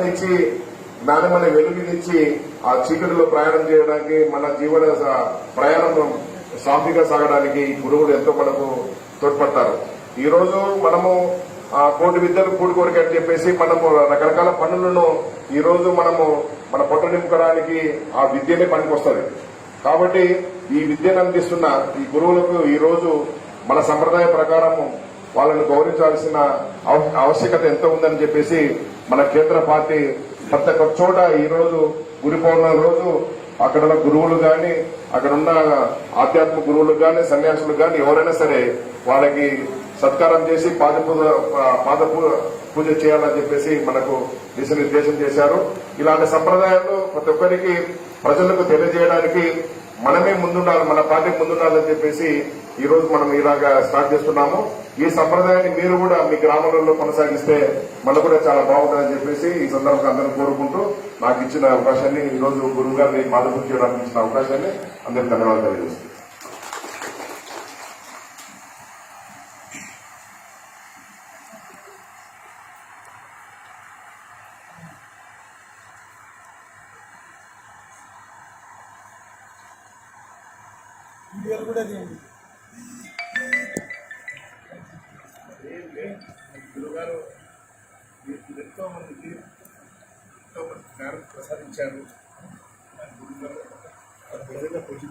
నుంచి జ్ఞానమైన వెలుగునిచ్చి ఆ చీకటిలో ప్రయాణం చేయడానికి మన జీవన ప్రయాణం సాఫీగా సాగడానికి గురువులు ఎంతో మనకు తోడ్పడతారు. ఈ రోజు మనము కోటి విద్యలు కూడుకోరిక అని చెప్పేసి మనము రకరకాల పనులను ఈ రోజు మనము మన పొట్ట నింపుకోవడానికి ఆ విద్యనే పనికొస్తుంది. కాబట్టి ఈ విద్యను అందిస్తున్న ఈ గురువులకు ఈ రోజు మన సంప్రదాయ ప్రకారము వాళ్ళని గౌరవించాల్సిన ఆవశ్యకత ఎంత ఉందని చెప్పేసి మన కేంద్ర పార్టీ ప్రతి ఒక్క చోట ఈ రోజు గురు పౌర్ణమి రోజు అక్కడ ఉన్న గురువులు గాని అక్కడ ఉన్న ఆధ్యాత్మిక గురువులు గాని సన్యాసులు గాని ఎవరైనా సరే వాళ్ళకి సత్కారం చేసి పాద పూజ చేయాలని చెప్పేసి మనకు దిశానిర్దేశం చేశారు. ఇలాంటి సంప్రదాయాలు ప్రతి ఒక్కరికి ప్రజలకు తెలియజేయడానికి మనమే ముందుండాలి, మన పార్టీ ముందుండాలని చెప్పేసి ఈ రోజు మనం ఇలాగా స్టార్ట్ చేస్తున్నాము. ఈ సంప్రదాయాన్ని మీరు కూడా మీ గ్రామాలలో కొనసాగిస్తే మనకు కూడా చాలా బాగుంటుందని చెప్పేసి ఈ సందర్భంగా అందరూ కోరుకుంటూ నాకు ఇచ్చిన అవకాశాన్ని ఈ రోజు గురువు గారిని పాదపూజ చేయడానికి ఇచ్చిన అవకాశాన్ని అందరికీ ధన్యవాదాలు తెలియజేస్తున్నాను. గురుగారు ఎంతో మందికి జ్ఞానం ప్రసాదించారు. గురుగారు పూజ